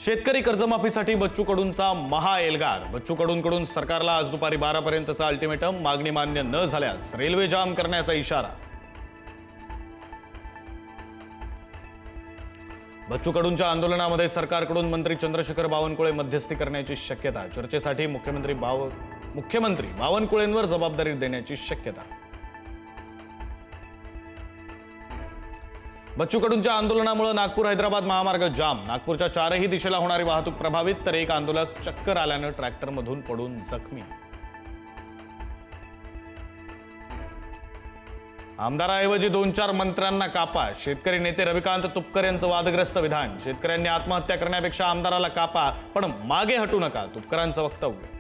शेतकरी कर्जमाफीसाठी बच्चू कडूंचा महाएल्गार। बच्चू कडूंकडून सरकारला आज दुपारी 12 पर्यंतचा अल्टिमेटम। मागणी मान्य न झाल्यास रेल्वे जाम करण्याचा इशारा। बच्चू कडूंच्या आंदोलनामध्ये सरकारकडून मंत्री चंद्रशेखर बावनकुळे मध्यस्थी करण्याची शक्यता। चर्चेसाठी मुख्यमंत्री बावनकुळेंवर जबाबदारी देण्याची शक्यता। बच्चू कडूंच्या आंदोलनामुळे नागपूर हैदराबाद महामार्ग जाम। नागपूरच्या चारही दिशेला होणारी वाहतूक प्रभावित, तर एक आंदोलक चक्कर आल्याने ट्रॅक्टरमधून पडून जखमी। आमदाराऐवजी 2-4 मंत्र्यांना कापा। शेतकरी नेते रविकांत तुपकर यांचं वादग्रस्त विधान। शेतकऱ्यांनी आत्महत्या करण्यापेक्षा आमदाराला कापा, पण मागे हटू नका, तुपकरांचं वक्तव्य।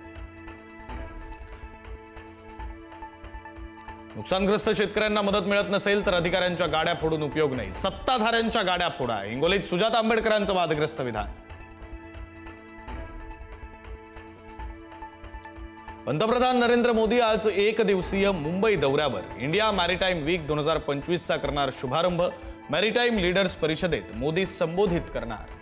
नुकसानग्रस्त शेतकऱ्यांना मदत मिळत नसेल तर अधिकाऱ्यांच्या गाड्या फोडून उपयोग नाही, सत्ताधाऱ्यांच्या गाड्या फोडा। हिंगोलीत सुजाता आंबेडकरांचं वादग्रस्त विधान। पंतप्रधान नरेंद्र मोदी आज एक दिवसीय मुंबई दौऱ्यावर। इंडिया मॅरिटाईम वीक 2025चा करणार शुभारंभ। मॅरिटाईम लीडर्स परिषदेत मोदी संबोधित करणार।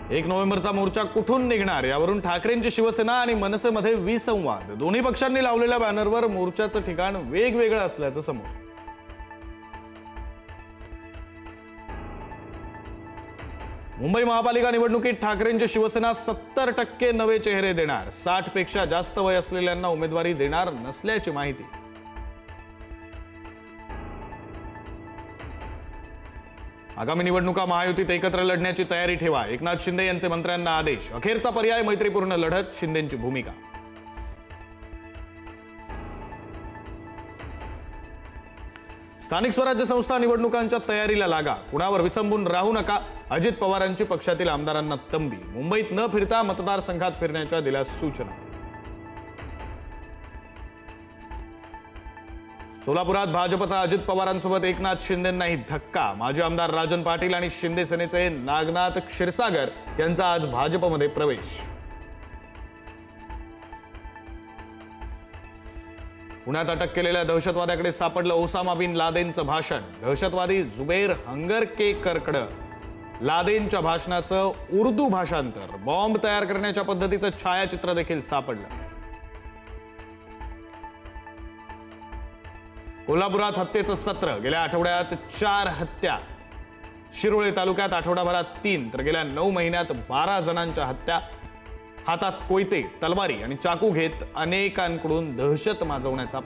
1 नोव्हेंबरचा मोर्चा कुठून निघणार यावरून ठाकरेंची शिवसेना आणि मनसेमध्ये विसंवाद। दोन्ही पक्षांनी लावलेल्या बॅनरवर मोर्चाचं ठिकाण वेगवेगळं असल्याचं समोर। मुंबई महापालिका निवडणुकीत ठाकरेंची शिवसेना 70% नवे चेहरे देणार। 60 पेक्षा जास्त वय असलेल्यांना उमेदवारी देणार नसल्याची माहिती। आगामी निवडणुका महायुतीत एकत्र लढण्याची तयारी ठेवा। एकनाथ शिंदे यांचे मंत्र्यांना आदेश। अखेरचा पर्याय मैत्रीपूर्ण लढत, शिंदेंची भूमिका। स्थानिक स्वराज्य संस्था निवडणुकांच्या तयारीला लागा। कुणावर विसंबून राहू नका, अजित पवारांची पक्षातील आमदारांना तंबी। मुंबईत न फिरता मतदारसंघात फिरण्याच्या दिल्या सूचना। सोलापुरात भाजपचा अजित पवारांसोबत एकनाथ शिंदेंनाही धक्का। माजी आमदार राजन पाटील आणि शिंदे सेनेचे नागनाथ क्षीरसागर यांचा आज भाजपमध्ये प्रवेश। पुण्यात अटक केलेल्या दहशतवाद्याकडे सापडलं ओसामा बिन लादेनचं भाषण। दहशतवादी जुबैर हंगरकेकरकडे लादेनच्या भाषणाचं उर्दू भाषांतर, बॉम्ब तयार करण्याच्या पद्धतीचं छायाचित्र देखील सापडलं। कोल्हापुरात हत्येचं सत्र। गेल्या आठवड्यात 4 हत्या। शिरोळे तालुक्यात आठवडाभरात 3, तर गेल्या 9 महिन्यात 12 जणांच्या हत्या। हातात कोयते, तलवारी आणि चाकू घेत अनेकांकडून दहशत माजवण्याचा